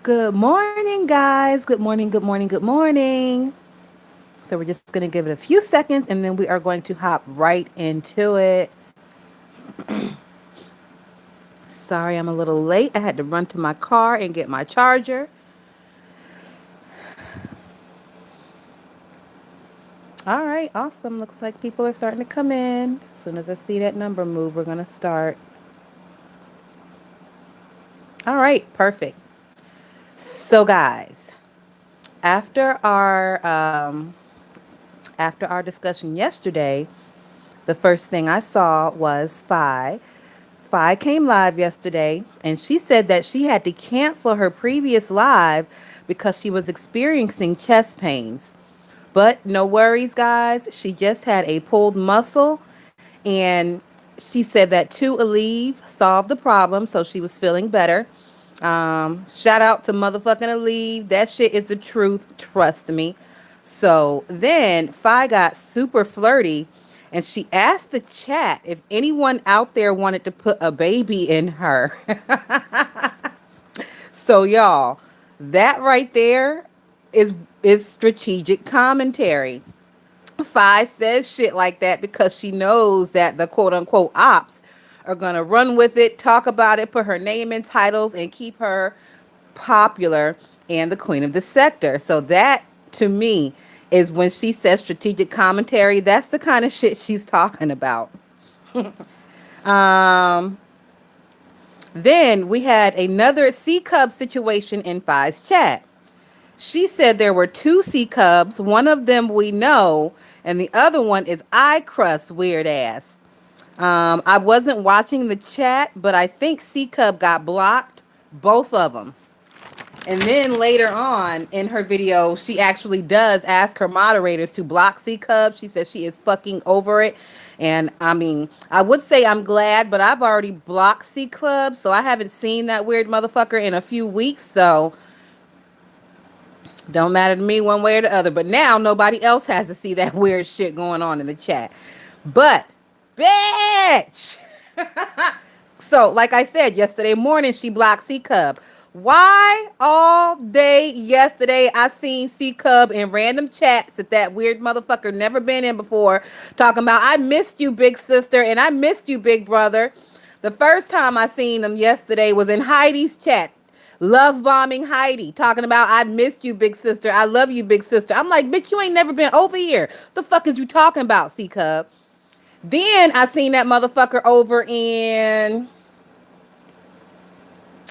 Good morning, guys. Good morning, good morning, good morning. So, we're just going to give it a few seconds and then we are going to hop right into it. Sorry, I'm a little late. I had to run to my car and get my charger. All right, awesome. Looks like people are starting to come in. As soon as I see that number move, we're going to start. All right, perfect. So, guys, after our after our discussion yesterday, the first thing I saw was Fi. Fi came live yesterday and she said that she had to cancel her previous live because she was experiencing chest pains. But no worries, guys. She just had a pulled muscle and she said that two Aleve solved the problem, so she was feeling better. Shout out to motherfucking Aleve. That shit is the truth. Trust me. So then Fi got super flirty and she asked the chat if anyone out there wanted to put a baby in her. So y'all, that right there is is strategic commentary. Fi says shit like that because she knows that the quote unquote ops are going to run with it, talk about it, put her name in titles, and keep her popular and the queen of the sector. So that to me is when she says strategic commentary, that's the kind of shit she's talking about. Um, then we had another C Cub situation in Fi's chat. She said there were two C Cubs. One of them we know, and the other one is I Crust weird ass. I wasn't watching the chat, but I think C Cub got blocked, both of them. And then later on in her video, she actually does ask her moderators to block C Cub. She says she is fucking over it. And I mean, I would say I'm glad, but I've already blocked C Club, so I haven't seen that weird motherfucker in a few weeks. So don't matter to me one way or the other. But now nobody else has to see that weird shit going on in the chat. But, bitch! So, like I said, yesterday morning she blocked C Cub. Why all day yesterday I seen C Cub in random chats that weird motherfucker never been in before talking about I missed you big sister and I missed you big brother. The first time I seen him yesterday was in Heidi's chat. Love bombing Heidi, talking about I missed you, big sister. I love you, big sister. I'm like, bitch, you ain't never been over here. The fuck is you talking about, C Cub? Then I seen that motherfucker over in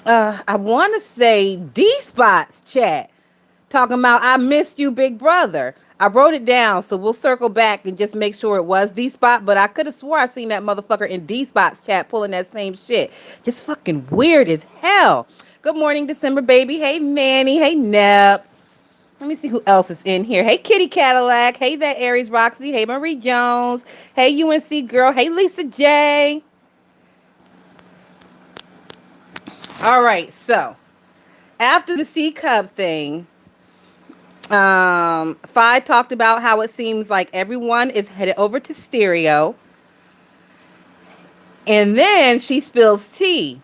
I want to say D Spot's chat talking about I missed you, big brother. I wrote it down, so we'll circle back and just make sure it was D Spot. But I could have swore I seen that motherfucker in D Spot's chat pulling that same shit. Just fucking weird as hell. Good morning, December baby. Hey Manny. Hey Nep. Let me see who else is in here. Hey Kitty Cadillac. Hey that Aries Roxy. Hey Marie Jones. Hey UNC girl. Hey Lisa J. All right, so after the C Cub thing, Fi talked about how it seems like everyone is headed over to stereo. And then she spills tea.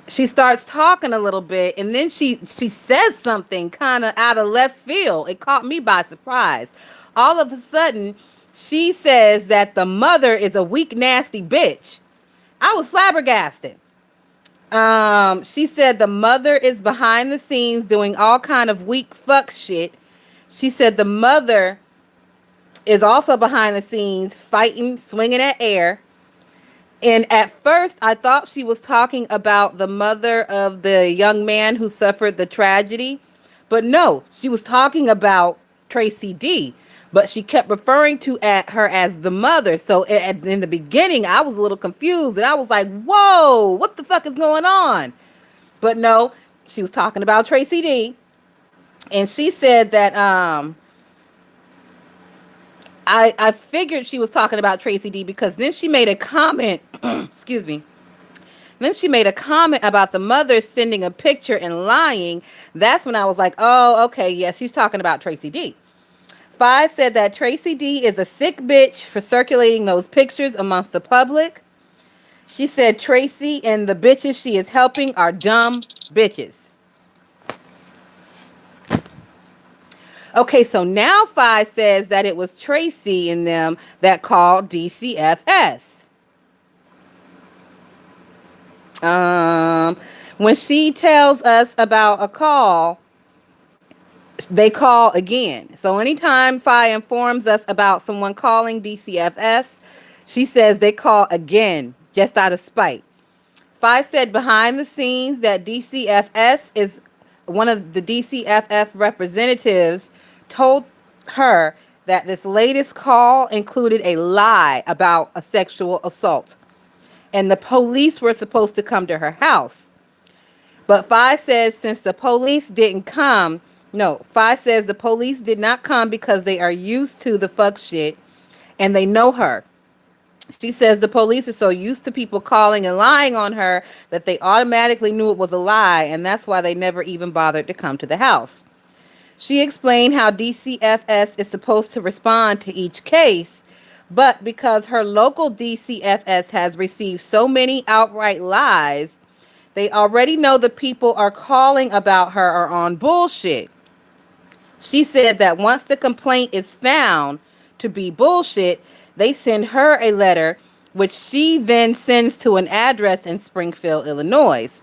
She starts talking a little bit and then she says something kind of out of left field. It caught me by surprise. All of a sudden, she says that the mother is a weak, nasty bitch. I was flabbergasted. She said the mother is behind the scenes doing all kind of weak fuck shit. She said the mother is also behind the scenes fighting, swinging at air. And at first, I thought she was talking about the mother of the young man who suffered the tragedy. But no, she was talking about Tracy D. But she kept referring to her as the mother. So in the beginning, I was a little confused. And I was like, whoa, what the fuck is going on? But no, she was talking about Tracy D. And she said that I figured she was talking about Tracy D because then she made a comment, excuse me. Then she made a comment about the mother sending a picture and lying. That's when I was like, oh, okay, yes, she's talking about Tracy D. Fi said that Tracy D is a sick bitch for circulating those pictures amongst the public. She said Tracy and the bitches she is helping are dumb bitches. Okay, so now Fi says that it was Tracy and them that called DCFS. Um, when she tells us about a call, they call again. So anytime Fi informs us about someone calling DCFS, she says they call again just out of spite. Fi said behind the scenes that DCFS is one of the DCFF representatives told her that this latest call included a lie about a sexual assault, and the police were supposed to come to her house. But Fi says since the police didn't come, no, Fi says the police did not come because they are used to the fuck shit and they know her. She says the police are so used to people calling and lying on her that they automatically knew it was a lie, and that's why they never even bothered to come to the house. She explained how DCFS is supposed to respond to each case, but because her local DCFS has received so many outright lies, they already know the people are calling about her are on bullshit. She said that once the complaint is found to be bullshit, they send her a letter, which she then sends to an address in Springfield, Illinois.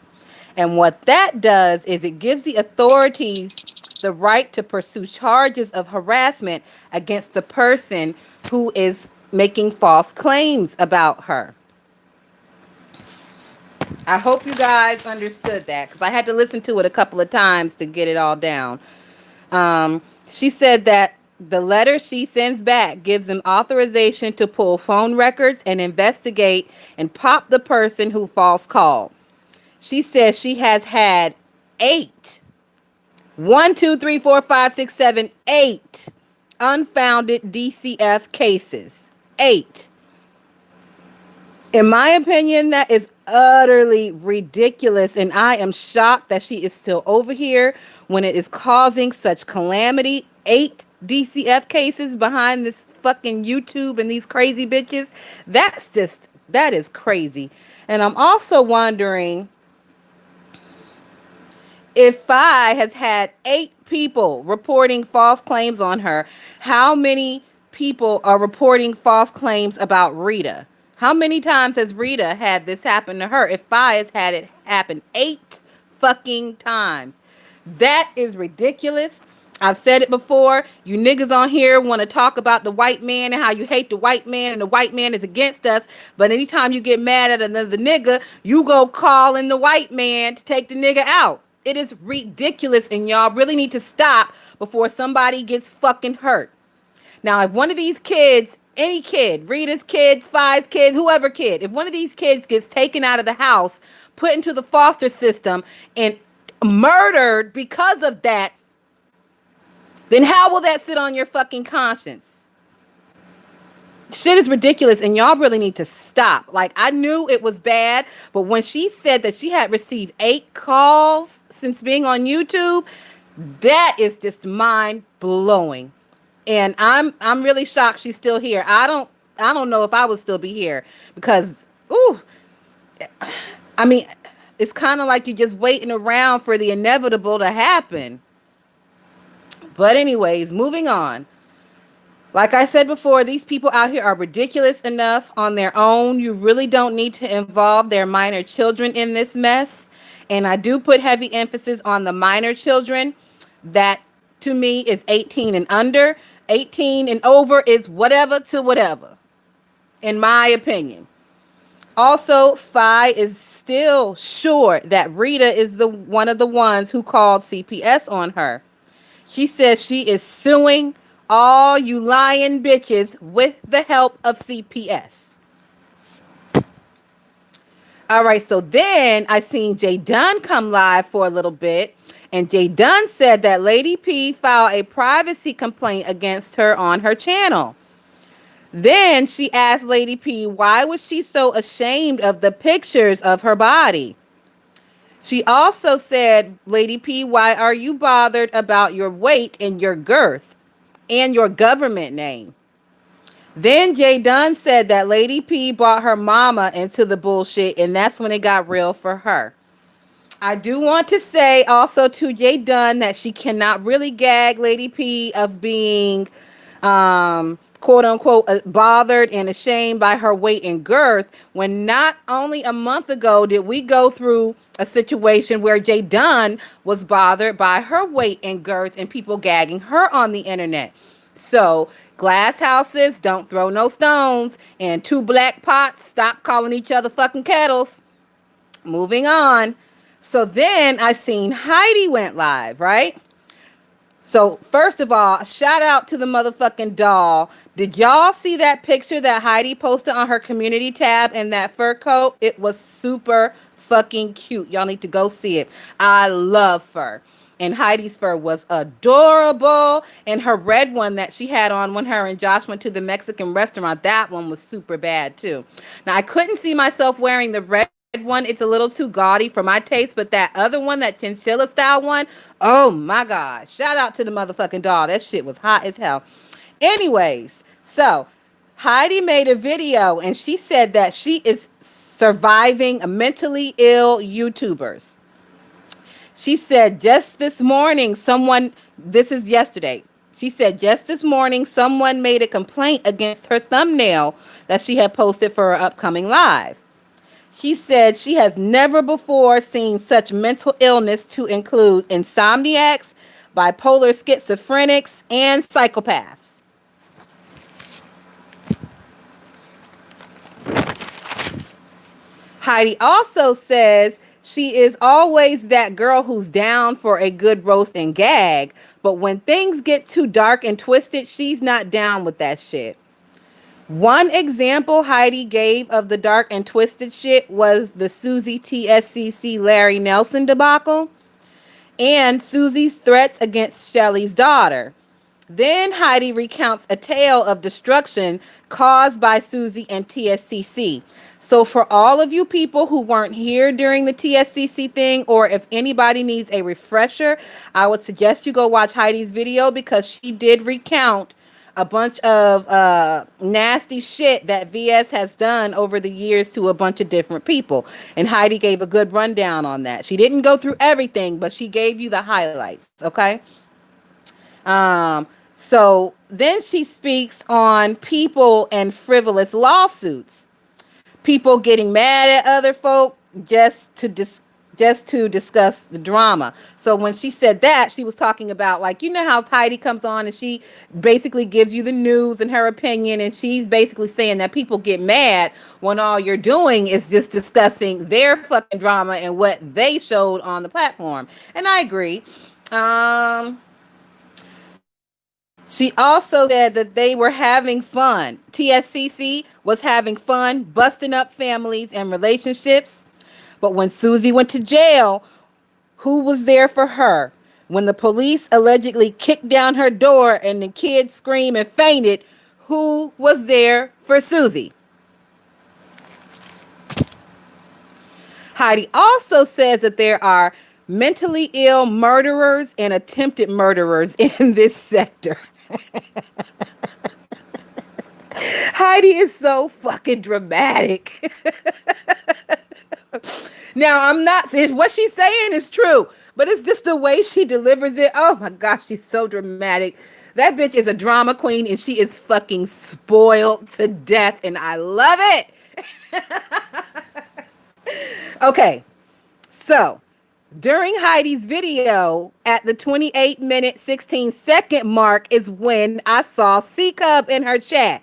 And what that does is it gives the authorities the right to pursue charges of harassment against the person who is making false claims about her. I hope you guys understood that because I had to listen to it a couple of times to get it all down. She said that the letter she sends back gives them authorization to pull phone records and investigate and pop the person who false called. She says she has had 8, 1, 2, 3, 4, 5, 6, 7, 8 unfounded DCF cases. 8. In my opinion, that is utterly ridiculous, and I am shocked that she is still over here when it is causing such calamity. 8 DCF cases behind this fucking YouTube and these crazy bitches. That is crazy. And I'm also wondering if Fi has had 8 people reporting false claims on her, how many people are reporting false claims about Rita? How many times has Rita had this happen to her? If Fi has had it happen 8 fucking times. That is ridiculous. I've said it before. You niggas on here want to talk about the white man and how you hate the white man and the white man is against us. But anytime you get mad at another nigga, you go call in the white man to take the nigga out. It is ridiculous, and y'all really need to stop before somebody gets fucking hurt. Now, if one of these kids, any kid, Rita's kids, Fi's kids, whoever kid, if one of these kids gets taken out of the house, put into the foster system, and murdered because of that, then how will that sit on your fucking conscience? Shit is ridiculous, and y'all really need to stop. Like, I knew it was bad, but when she said that she had received 8 calls since being on YouTube, that is just mind blowing. And I'm really shocked she's still here. I don't know if I would still be here because ooh, I mean, it's kind of like you're just waiting around for the inevitable to happen. But anyways, moving on. Like I said before, these people out here are ridiculous enough on their own. You really don't need to involve their minor children in this mess. And I do put heavy emphasis on the minor children. That to me is 18 and under. 18 and over is whatever to whatever, in my opinion. Also, Fi is still sure that Rita is the one of the ones who called CPS on her. She says she is suing all you lying bitches with the help of CPS. All right, so then I seen Jay Dunn come live for a little bit, and Jay Dunn said that Lady P filed a privacy complaint against her on her channel. Then she asked Lady P why was she so ashamed of the pictures of her body. She also said, Lady P, why are you bothered about your weight and your girth and your government name? Then Jay Dunn said that Lady P brought her mama into the bullshit, and that's when it got real for her. I do want to say also to Jay Dunn that she cannot really gag Lady P of being quote unquote bothered and ashamed by her weight and girth when not only a month ago did we go through a situation where Jay Dunn was bothered by her weight and girth and people gagging her on the internet. So glass houses, don't throw no stones, and two black pots, stop calling each other fucking kettles. Moving on. So then I seen Heidi went live, right? So first of all, shout out to the motherfucking doll. Did y'all see that picture that Heidi posted on her community tab in that fur coat? It was super fucking cute. Y'all need to go see it. I love fur. And Heidi's fur was adorable. And her red one that she had on when her and Josh went to the Mexican restaurant, that one was super bad too. Now I couldn't see myself wearing the red one. It's a little too gaudy for my taste, but that other one, that chinchilla style one, oh my god. Shout out to the motherfucking doll. That shit was hot as hell. Anyways, so Heidi made a video and she said that she is surviving mentally ill YouTubers. She said just this morning, this is yesterday. She said just this morning, someone made a complaint against her thumbnail that she had posted for her upcoming live. She said she has never before seen such mental illness to include insomniacs, bipolar schizophrenics, and psychopaths. Heidi also says she is always that girl who's down for a good roast and gag, but when things get too dark and twisted, she's not down with that shit. One example Heidi gave of the dark and twisted shit was the Susie TSCC Larry Nelson debacle and Susie's threats against Shelly's daughter. Then Heidi recounts a tale of destruction caused by Susie and TSCC. So for all of you people who weren't here during the TSCC thing, or if anybody needs a refresher, I would suggest you go watch Heidi's video because she did recount a bunch of nasty shit that VS has done over the years to a bunch of different people. And Heidi gave a good rundown on that. She didn't go through everything, but she gave you the highlights, okay? So then she speaks on people and frivolous lawsuits. People getting mad at other folk just to discuss the drama. So when she said that, she was talking about, like, you know how Heidi comes on and she basically gives you the news and her opinion, and she's basically saying that people get mad when all you're doing is just discussing their fucking drama and what they showed on the platform. And I agree. She also said that they were having fun. TSCC was having fun busting up families and relationships. But when Susie went to jail, who was there for her? When the police allegedly kicked down her door and the kids screamed and fainted, who was there for Susie? Heidi also says that there are mentally ill murderers and attempted murderers in this sector. Heidi is so fucking dramatic. Now, I'm not saying what she's saying is true, but it's just the way she delivers it. Oh my gosh, she's so dramatic. That bitch is a drama queen and she is fucking spoiled to death, and I love it. Okay, so during Heidi's video at the 28-minute 16-second mark is when I saw C Cub in her chat.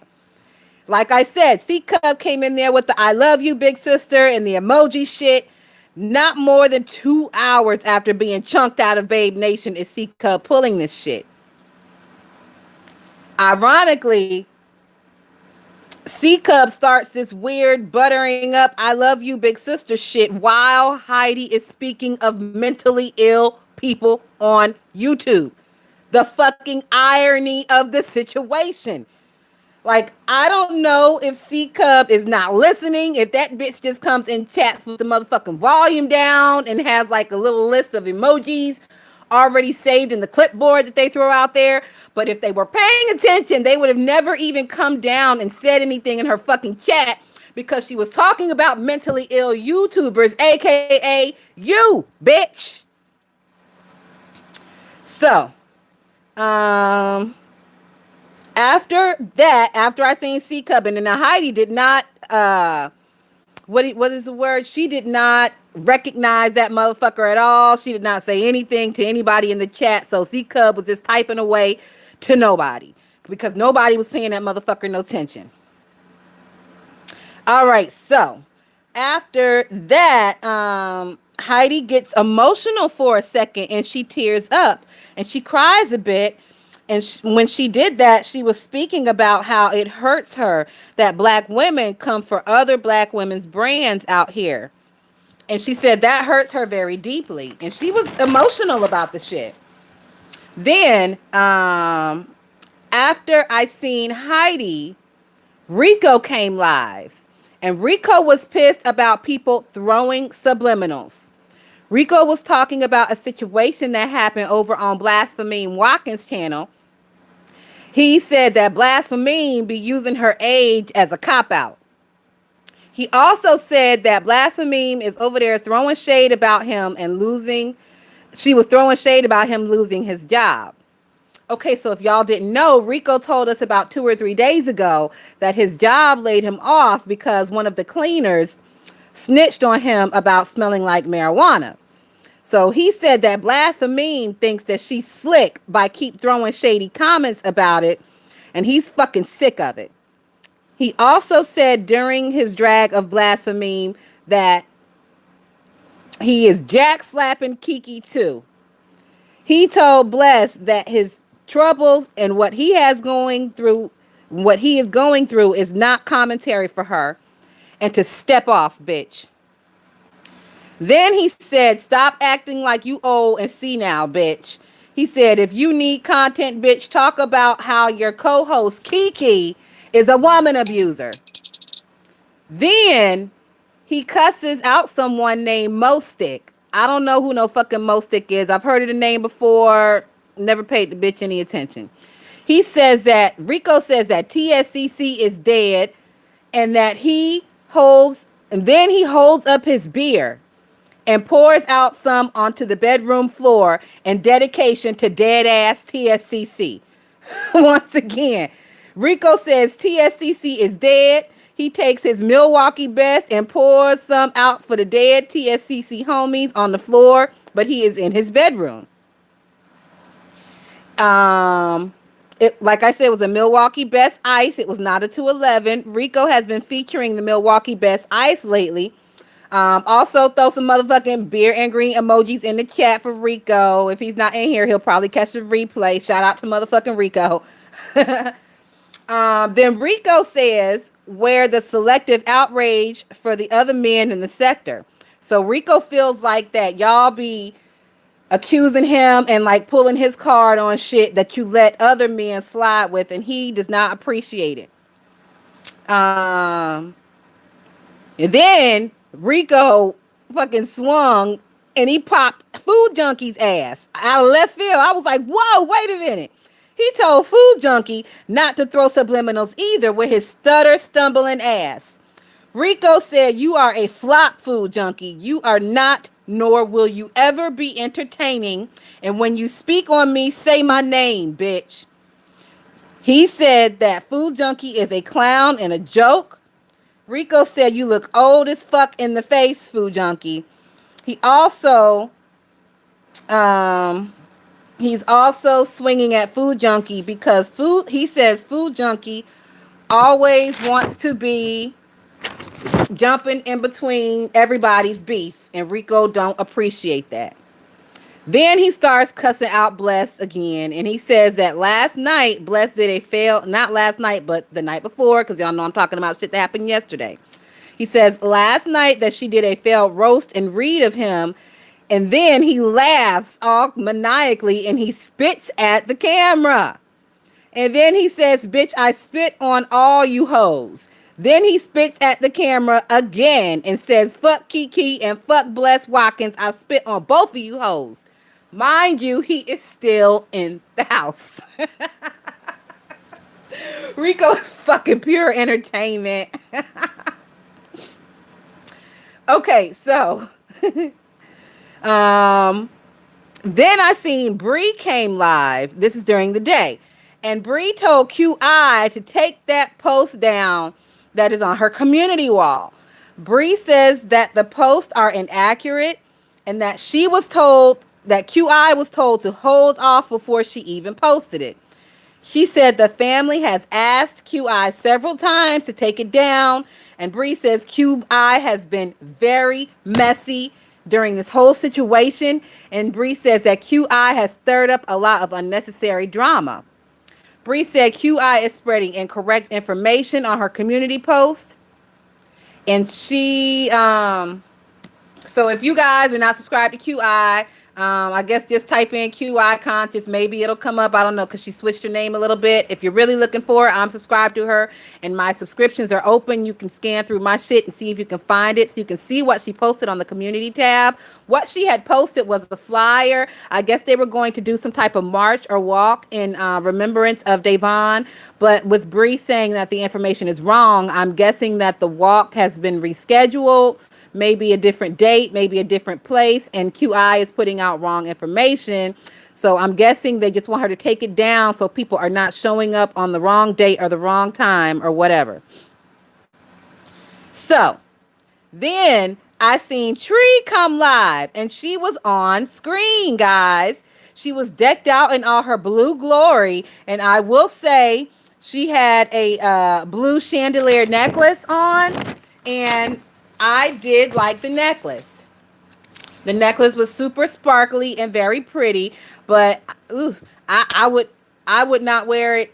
Like I said, C Cub came in there with the I love you, big sister, and the emoji shit. Not more than 2 hours after being chunked out of Babe Nation is C Cub pulling this shit. Ironically, C Cub starts this weird buttering up I love you, big sister shit while Heidi is speaking of mentally ill people on YouTube. The fucking irony of the situation. Like, I don't know if C Cub is not listening, if that bitch just comes and chats with the motherfucking volume down and has like a little list of emojis already saved in the clipboard that they throw out there. But if they were paying attention, they would have never even come down and said anything in her fucking chat because she was talking about mentally ill YouTubers, aka you, bitch. So, um, after that, after I seen C Cubbin, and now Heidi did not what is the word? She did not recognize that motherfucker at all. She did not say anything to anybody in the chat. So C Cub was just typing away to nobody because nobody was paying that motherfucker no attention. All right, so after that, Heidi gets emotional for a second and she tears up and she cries a bit. And when she did that, she was speaking about how it hurts her that black women come for other black women's brands out here. And she said that hurts her very deeply. And she was emotional about the shit. Then, after I seen Heidi, Rico came live. And Rico was pissed about people throwing subliminals. Rico was talking about a situation that happened over on Blasphemine Watkins' channel. He said that Blasphemine be using her age as a cop-out. He also said that Blasphemine is over there throwing shade about him and losing. She was throwing shade about him losing his job. Okay, so if y'all didn't know, Rico told us about 2 or 3 days ago that his job laid him off because one of the cleaners snitched on him about smelling like marijuana. So he said that Blasphemine thinks that she's slick by keep throwing shady comments about it, and he's fucking sick of it. He also said during his drag of Blasphemine that he is jack slapping Kiki too. He told Bless that his troubles and what he is going through is not commentary for her and to step off, bitch. Then he said, stop acting like you old and see now, bitch. He said, if you need content, bitch, talk about how your co-host Kiki is a woman abuser. Then he cusses out someone named Mostick. I don't know who no fucking Mostick is. I've heard of the name before. Never paid the bitch any attention. He says that Rico says that TSCC is dead and that then he holds up his beer and pours out some onto the bedroom floor in dedication to dead ass TSCC. Once again, Rico says TSCC is dead. He takes his Milwaukee best and pours some out for the dead TSCC homies on the floor, but he is in his bedroom. Like I said, it was a Milwaukee Best Ice. It was not a 211. Rico has been featuring the Milwaukee Best Ice lately. Also throw some motherfucking beer and green emojis in the chat for Rico. If he's not in here, he'll probably catch the replay. Shout out to motherfucking Rico. Then Rico says where the selective outrage for the other men in the sector. So Rico feels like that y'all be accusing him and like pulling his card on shit that you let other men slide with, and he does not appreciate it. And then Rico fucking swung and he popped Food Junkie's ass out of left field. I was like, whoa, wait a minute. He told Food Junkie not to throw subliminals either with his stutter stumbling ass. Rico said, you are a flop, Food Junkie. You are not, nor will you ever be entertaining. And when you speak on me, say my name, bitch. He said that Food Junkie is a clown and a joke. Rico said, you look old as fuck in the face, Food Junkie. He also, he's also swinging at Food Junkie because he says Food Junkie always wants to be jumping in between everybody's beef, and Rico don't appreciate that. Then he starts cussing out Bless again, and he says that last night Bless did a not last night, but the night before, because y'all know I'm talking about shit that happened yesterday. He says last night that she did a failed roast and read of him, and then he laughs all maniacally and he spits at the camera. And then he says, bitch, I spit on all you hoes. Then he spits at the camera again and says, fuck Kiki and fuck Bless Watkins. I spit on both of you hoes. Mind you, he is still in the house. Rico is fucking pure entertainment. Okay, so um then I seen Bree came live. This is during the day. And Bree told QI to take that post down that is on her community wall. Bree says that the posts are inaccurate and that she was told that QI was told to hold off before she even posted it. She said the family has asked QI several times to take it down, and Bree says QI has been very messy during this whole situation, and Bree says that QI has stirred up a lot of unnecessary drama. Bree said QI is spreading incorrect information on her community post, and so if you guys are not subscribed to QI, I guess just type in QI conscious. Maybe it'll come up. I don't know because she switched her name a little bit. If you're really looking for it, I'm subscribed to her, and my subscriptions are open. You can scan through my shit and see if you can find it, so you can see what she posted on the community tab. What she had posted was a flyer. I guess they were going to do some type of march or walk in remembrance of Davon. But with Bree saying that the information is wrong, I'm guessing that the walk has been rescheduled, maybe a different date, maybe a different place, and QI is putting out wrong information. So I'm guessing they just want her to take it down so people are not showing up on the wrong date or the wrong time or whatever. So then I seen Tree come live and she was on screen, guys. She was decked out in all her blue glory. And I will say she had a blue chandelier necklace on. And I did like the necklace. The necklace was super sparkly and very pretty. But ooh, I would not wear it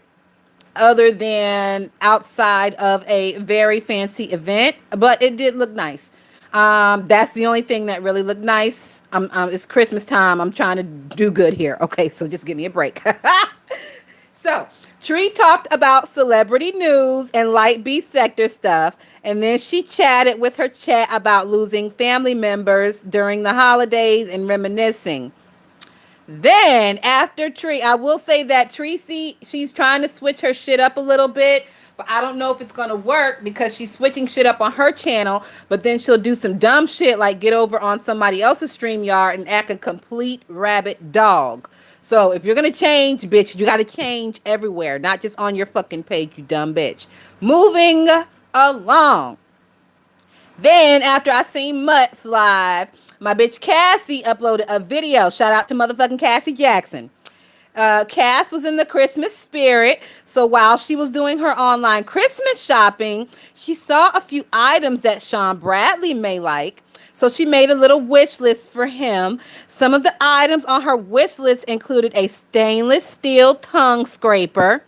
other than outside of a very fancy event, but it did look nice. That's the only thing that really looked nice. It's Christmas time. I'm trying to do good here. Okay, so just give me a break. So, Tree talked about celebrity news and light beef sector stuff, and then she chatted with her chat about losing family members during the holidays and reminiscing. Then after Tree, I will say that Tracy, she's trying to switch her shit up a little bit, but I don't know if it's gonna work because she's switching shit up on her channel, but then she'll do some dumb shit like get over on somebody else's stream yard and act a complete rabbit dog. So if you're gonna change, bitch, you gotta change everywhere, not just on your fucking page, you dumb bitch. Moving along. Then after I seen Mutts live, my bitch Cassie uploaded a video. Shout out to motherfucking Cassie Jackson. Cass was in the Christmas spirit, so while she was doing her online Christmas shopping, she saw a few items that Sean Bradley may like. So she made a little wish list for him. Some of the items on her wish list included a stainless steel tongue scraper.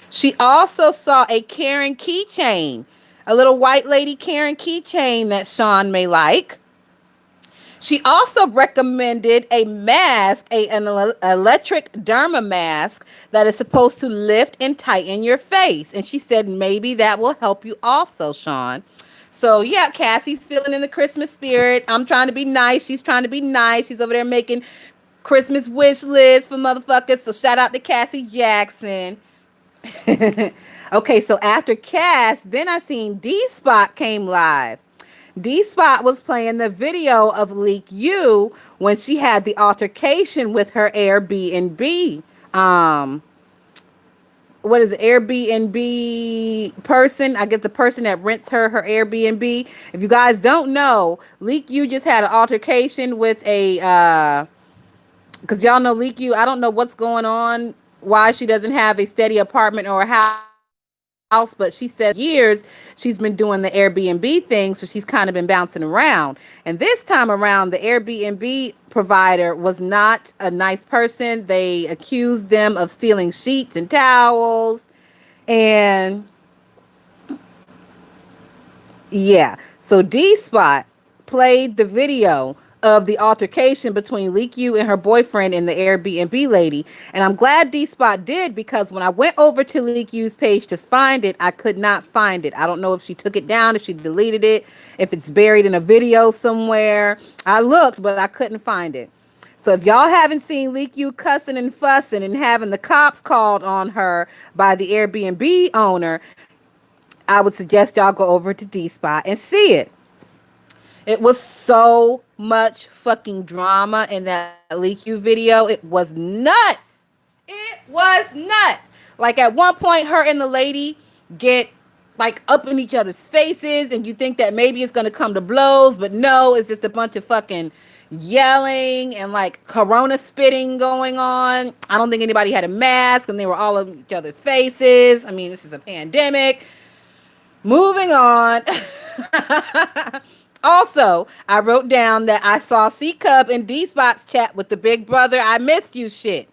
She also saw a Karen keychain, a little white lady Karen keychain that Sean may like. She also recommended a mask, an electric derma mask that is supposed to lift and tighten your face. And she said maybe that will help you also, Sean. So yeah, Cassie's feeling in the Christmas spirit. I'm trying to be nice. She's trying to be nice. She's over there making Christmas wish lists for motherfuckers. So shout out to Cassie Jackson. Okay, so after Cass, then I seen D Spot came live. D Spot was playing the video of Leak U when she had the altercation with her Airbnb. What is it? Airbnb person? I guess the person that rents her Airbnb. If you guys don't know, Leak U just had an altercation with a because y'all know Leak U. I don't know what's going on, why she doesn't have a steady apartment or a house, but she says for years she's been doing the Airbnb thing, so she's kind of been bouncing around. And this time around, the Airbnb provider was not a nice person. They accused them of stealing sheets and towels, and yeah. So D Spot played the video of the altercation between Leak U and her boyfriend and the Airbnb lady. And I'm glad D Spot did, because when I went over to Leak U's page to find it, I could not find it. I don't know if she took it down, if she deleted it, if it's buried in a video somewhere. I looked, but I couldn't find it. So if y'all haven't seen Leak U cussing and fussing and having the cops called on her by the Airbnb owner, I would suggest y'all go over to D Spot and see it. It was so much fucking drama in that Leak You video. It was nuts. It was nuts. Like at one point, her and the lady get like up in each other's faces, and you think that maybe it's gonna come to blows, but no, it's just a bunch of fucking yelling and like corona spitting going on. I don't think anybody had a mask, and they were all in each other's faces. I mean, this is a pandemic. Moving on. Also, I wrote down that I saw C Cub and D Spots chat with the big brother. I missed you shit.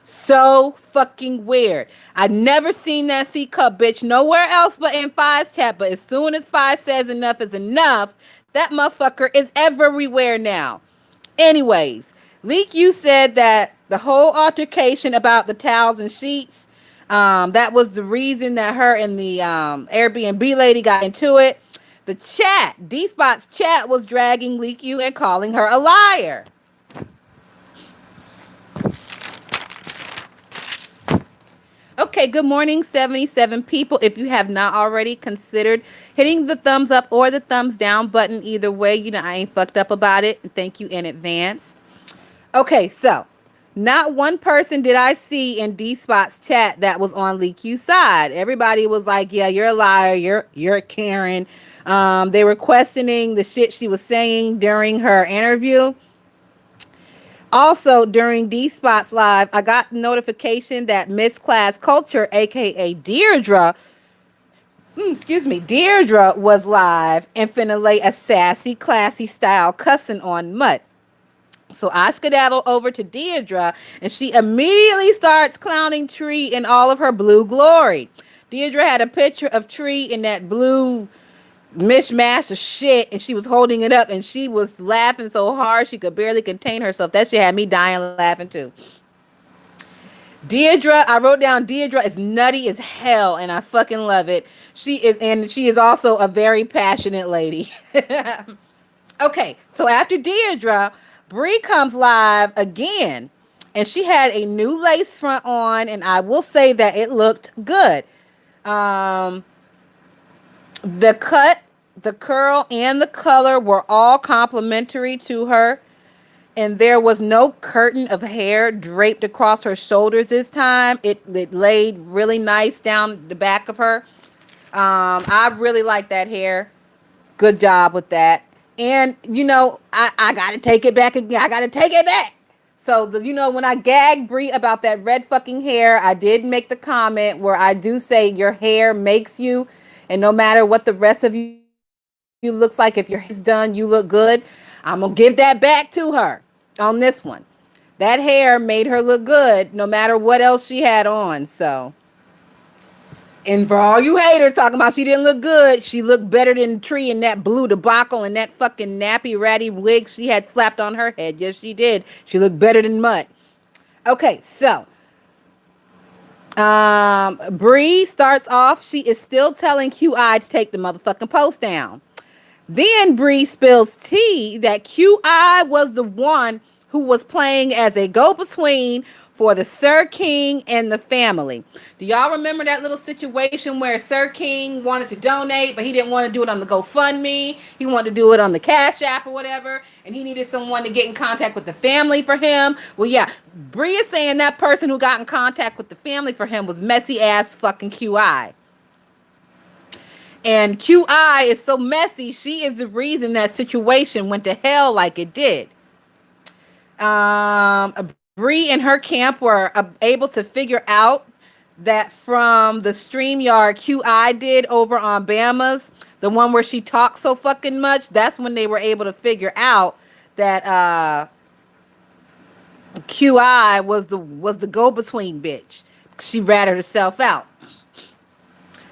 So fucking weird. I never seen that C Cup bitch nowhere else but in Fi's chat. But as soon as Fi says enough is enough, that motherfucker is everywhere now. Anyways, Leak, you said that the whole altercation about the towels and sheets, that was the reason that her and the Airbnb lady got into it. The chat, D Spot's chat, was dragging Leak You and calling her a liar. Okay, good morning, 77 people. If you have not already considered hitting the thumbs up or the thumbs down button, either way, you know, I ain't fucked up about it. Thank you in advance. Okay, so not one person did I see in D Spot's chat that was on Leak Q's side. Everybody was like, "Yeah, you're a liar. You're a Karen." They were questioning the shit she was saying during her interview. Also, during D Spot's live, I got notification that Miss Class Culture, aka Deirdre, Deirdre was live and finna lay a sassy, classy style cussing on Mutt. So I skedaddle over to Deirdre, and she immediately starts clowning Tree in all of her blue glory. Deirdre had a picture of Tree in that blue mishmash of shit, and she was holding it up, and she was laughing so hard she could barely contain herself. That shit had me dying laughing too. Deirdre, I wrote down Deirdre is nutty as hell, and I fucking love it. She is also a very passionate lady. Okay, so after Deirdre, Bree comes live again, and she had a new lace front on, and I will say that it looked good. Um, the cut, the curl, and the color were all complimentary to her, and there was no curtain of hair draped across her shoulders this time. It laid really nice down the back of her. I really like that hair. Good job with that. And you know, I gotta take it back again. I gotta take it back. So when I gagged Brie about that red fucking hair, I did make the comment where I do say your hair makes you, and no matter what the rest of you looks like, if your hair is done, you look good. I'm gonna give that back to her on this one. That hair made her look good no matter what else she had on. So, and for all you haters talking about she didn't look good, she looked better than Tree in that blue debacle and that fucking nappy ratty wig she had slapped on her head. Yes, she did. She looked better than Mutt. Okay, so Bree starts off. She is still telling QI to take the motherfucking post down. Then Bree spills tea that QI was the one who was playing as a go-between for the Sir King and the family. Do y'all remember that little situation where Sir King wanted to donate, but he didn't want to do it on the GoFundMe? He wanted to do it on the Cash App or whatever, and he needed someone to get in contact with the family for him. Well, yeah, Bree is saying that person who got in contact with the family for him was messy ass fucking QI. And QI is so messy, she is the reason that situation went to hell like it did. Bree and her camp were able to figure out that from the StreamYard QI did over on Bama's, the one where she talks so fucking much, that's when they were able to figure out that QI was the go-between bitch. She ratted herself out.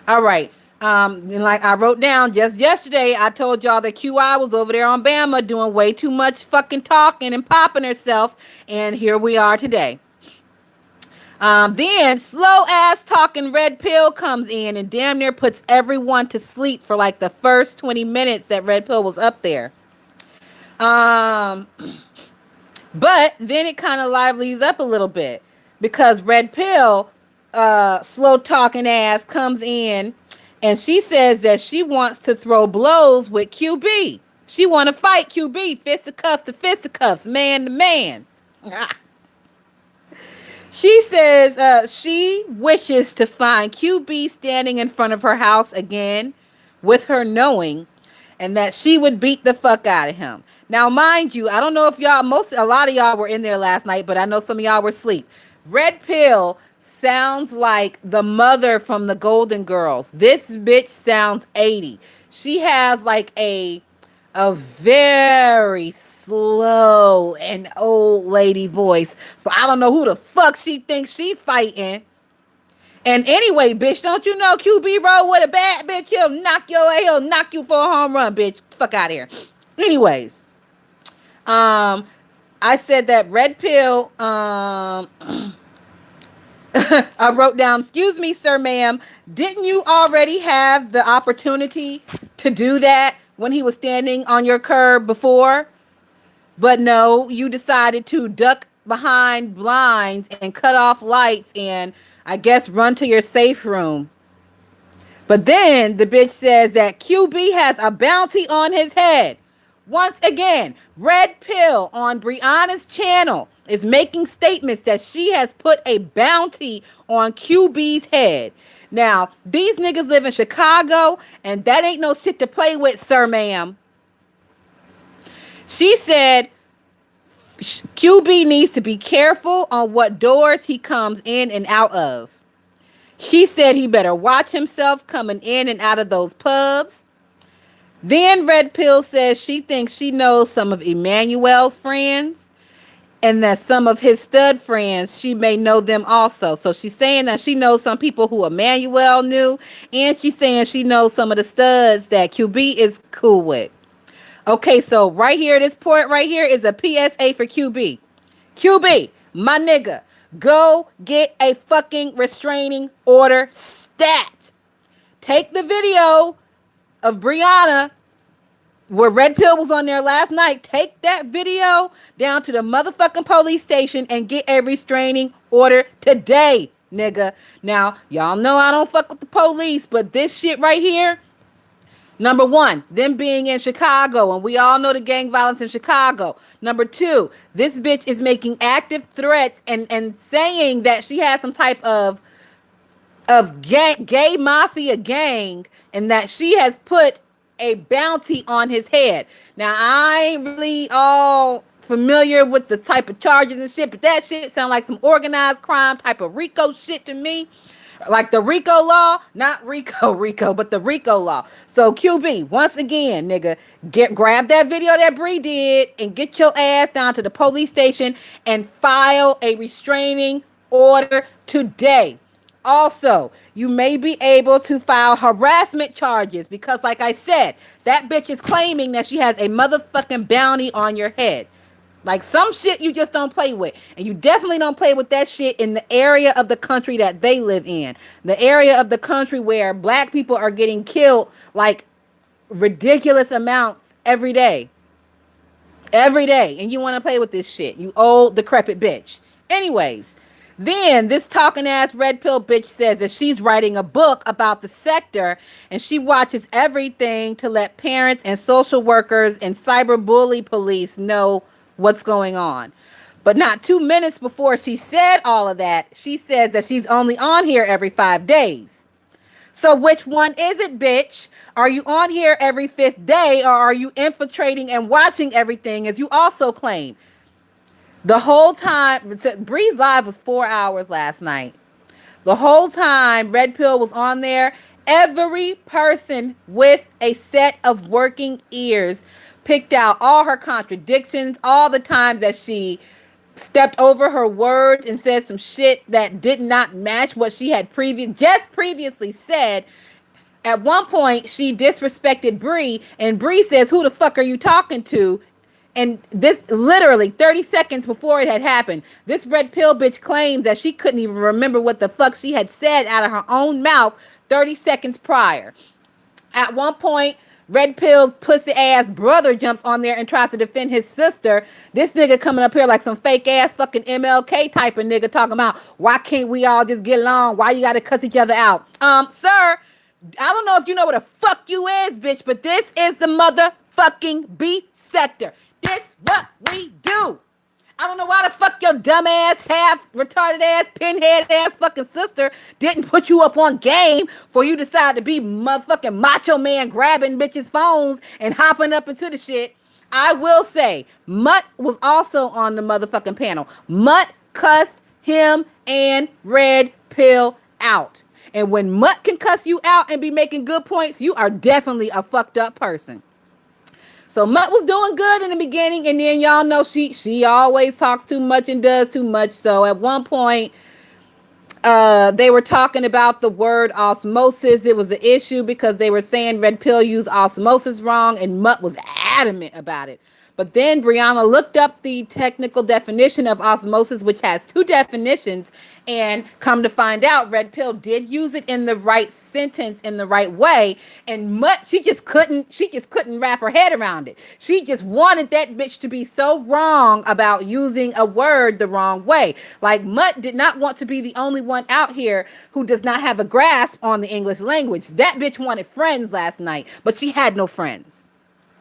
All right. And like I wrote down just yesterday, I told y'all that QI was over there on Bama doing way too much fucking talking and popping herself, and here we are today. Then slow ass talking Red Pill comes in and damn near puts everyone to sleep for like the first 20 minutes that Red Pill was up there. But then it kind of livelies up a little bit because Red Pill, slow talking ass, comes in and she says that she wants to throw blows with QB. She want to fight QB, fisticuffs to fisticuffs, man to man. She says she wishes to find QB standing in front of her house again with her knowing and that she would beat the fuck out of him. Now, mind you, I don't know if a lot of y'all were in there last night, but I know some of y'all were asleep. Red Pill sounds like the mother from the Golden Girls. This bitch sounds 80. She has like a very slow and old lady voice. So I don't know who the fuck she thinks she fighting. And anyway, bitch, don't you know QB roll with a bad bitch? He'll knock you for a home run, bitch. Fuck out of here. Anyways, um, I said that red pill. I wrote down, excuse me, sir, ma'am. Didn't you already have the opportunity to do that when he was standing on your curb before? But no, you decided to duck behind blinds and cut off lights and I guess run to your safe room. But then the bitch says that QB has a bounty on his head. Once again, Red Pill on Brianna's channel is making statements that she has put a bounty on QB's head. Now, these niggas live in Chicago, and that ain't no shit to play with, sir, ma'am. She said QB needs to be careful on what doors he comes in and out of. She said he better watch himself coming in and out of those pubs. Then Red Pill says she thinks she knows some of Emmanuel's friends and that some of his stud friends, she may know them also. So she's saying that she knows some people who Emmanuel knew, and she's saying she knows some of the studs that QB is cool with. Okay, so right here, this point right here is a PSA for QB. QB, my nigga, go get a fucking restraining order stat. Take the video of Brianna where Red Pill was on there last night. Take that video down to the motherfucking police station and get a restraining order today, nigga. Now, y'all know I don't fuck with the police, but this shit right here, number one, them being in Chicago, and we all know the gang violence in Chicago. Number two, this bitch is making active threats and saying that she has some type of gay mafia gang and that she has put a bounty on his head. Now, I ain't really all familiar with the type of charges and shit, but that shit sound like some organized crime type of RICO shit to me. Like the RICO law, not RICO, but the RICO law. So QB, once again, nigga, grab that video that Bree did and get your ass down to the police station and file a restraining order today. Also, you may be able to file harassment charges because, like I said, that bitch is claiming that she has a motherfucking bounty on your head. Like some shit you just don't play with. And you definitely don't play with that shit in the area of the country that they live in. The area of the country where black people are getting killed like ridiculous amounts every day. Every day. And you want to play with this shit. You old decrepit bitch. Anyways, then this talking ass red pill bitch says that she's writing a book about the sector and she watches everything to let parents and social workers and cyberbully police know what's going on. But not 2 minutes before she said all of that, she says that she's only on here every 5 days. So which one is it, bitch? Are you on here every 5th day or are you infiltrating and watching everything as you also claim? The whole time, Bree's Live was 4 hours last night. The whole time Red Pill was on there, every person with a set of working ears picked out all her contradictions, all the times that she stepped over her words and said some shit that did not match what she had previously said. At one point, she disrespected Bree, and Bree says, "Who the fuck are you talking to?" And this literally 30 seconds before it had happened, this red pill bitch claims that she couldn't even remember what the fuck she had said out of her own mouth 30 seconds prior. At one point, Red Pill's pussy ass brother jumps on there and tries to defend his sister. This nigga coming up here like some fake ass fucking MLK type of nigga talking about why can't we all just get along? Why you gotta cuss each other out? Sir, I don't know if you know what a fuck you is, bitch, but this is the fucking B sector. This what we do. I don't know why the fuck your dumb ass, half retarded ass, pinhead ass fucking sister didn't put you up on game for you decide to be motherfucking macho man grabbing bitches' phones and hopping up into the shit. I will say, Mutt was also on the motherfucking panel. Mutt cussed him and Red Pill out. And when Mutt can cuss you out and be making good points, you are definitely a fucked up person. So Mutt was doing good in the beginning, and then y'all know she always talks too much and does too much. So at one point, they were talking about the word osmosis. It was an issue because they were saying Red Pill used osmosis wrong, and Mutt was adamant about it. But then Brianna looked up the technical definition of osmosis, which has two definitions, and come to find out, Red Pill did use it in the right sentence in the right way. And Mutt, she just couldn't wrap her head around it. She just wanted that bitch to be so wrong about using a word the wrong way. Like Mutt did not want to be the only one out here who does not have a grasp on the English language. That bitch wanted friends last night, but she had no friends.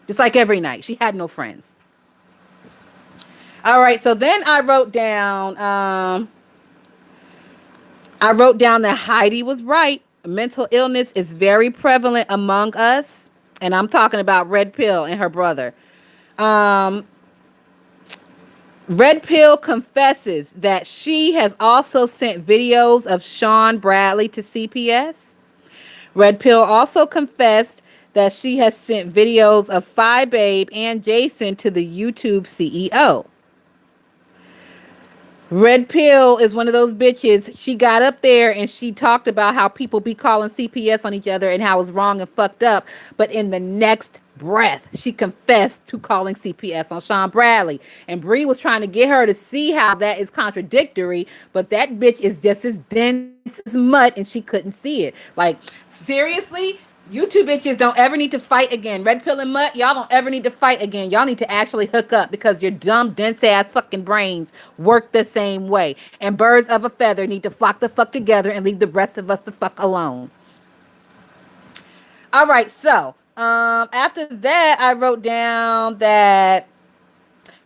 Just like every night, she had no friends. All right, so then I wrote down that Heidi was right. Mental illness is very prevalent among us, and I'm talking about Red Pill and her brother. Um, Red Pill confesses that she has also sent videos of Sean Bradley to CPS. Red Pill also confessed that she has sent videos of Phi Babe and Jason to the YouTube CEO. Red Pill is one of those bitches. She got up there and she talked about how people be calling CPS on each other and how it's wrong and fucked up. But in the next breath, she confessed to calling CPS on Sean Bradley. And Bree was trying to get her to see how that is contradictory, but that bitch is just as dense as mud and she couldn't see it. Like, seriously? You two bitches don't ever need to fight again. Red Pill and Mutt, y'all don't ever need to fight again. Y'all need to actually hook up because your dumb, dense ass fucking brains work the same way. And birds of a feather need to flock the fuck together and leave the rest of us the fuck alone. All right, so after that, I wrote down that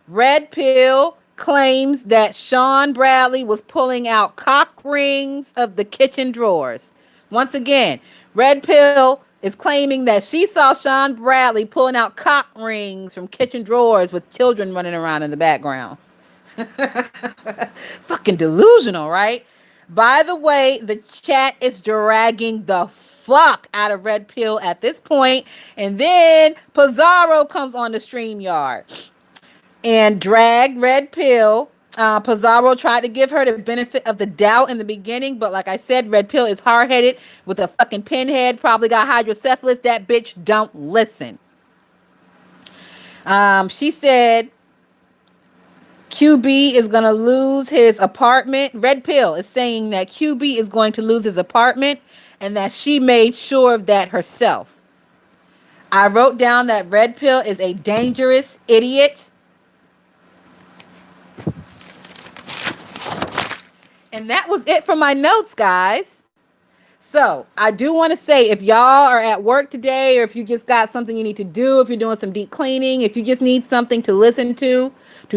Red Pill claims that Sean Bradley was pulling out cock rings of the kitchen drawers. Once again, Red Pill is claiming that she saw Sean Bradley pulling out cock rings from kitchen drawers with children running around in the background. Fucking delusional, right? By the way, the chat is dragging the fuck out of Red Pill at this point, and then Pizarro comes on the StreamYard and dragged Red Pill. Pizarro tried to give her the benefit of the doubt in the beginning, but like I said, Red Pill is hard-headed with a fucking pinhead, probably got hydrocephalus. That bitch don't listen. She said QB is going to lose his apartment. Red Pill is saying that QB is going to lose his apartment and that she made sure of that herself. I wrote down that Red Pill is a dangerous idiot. And that was it for my notes, guys. So I do want to say, if y'all are at work today, or if you just got something you need to do, if you're doing some deep cleaning, if you just need something to listen to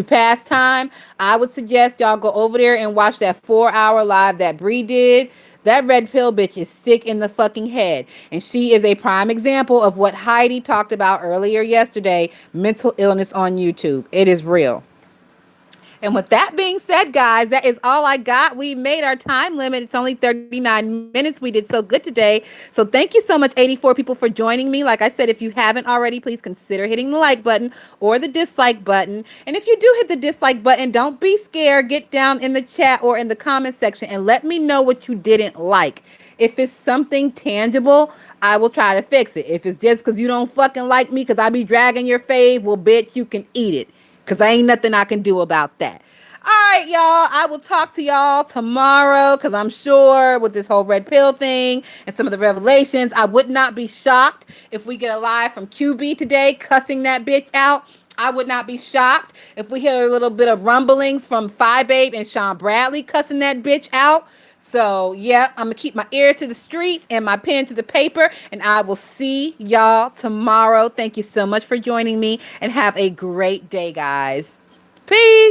pass time, I would suggest y'all go over there and watch that 4-hour live that Bree did. That Red Pill bitch is sick in the fucking head. And she is a prime example of what Heidi talked about earlier yesterday, mental illness on YouTube. It is real. And with that being said, guys, that is all I got. We made our time limit. It's only 39 minutes. We did so good today. So thank you so much, 84 people, for joining me. Like I said, if you haven't already, please consider hitting the like button or the dislike button. And if you do hit the dislike button, don't be scared. Get down in the chat or in the comment section and let me know what you didn't like. If it's something tangible, I will try to fix it. If it's just because you don't fucking like me because I be dragging your fave, well, bitch, you can eat it. Because there ain't nothing I can do about that. All right, y'all. I will talk to y'all tomorrow because I'm sure with this whole Red Pill thing and some of the revelations, I would not be shocked if we get a live from QB today cussing that bitch out. I would not be shocked if we hear a little bit of rumblings from Phi Babe and Sean Bradley cussing that bitch out. So, yeah, I'm going to keep my ears to the streets and my pen to the paper, and I will see y'all tomorrow. Thank you so much for joining me, and have a great day, guys. Peace.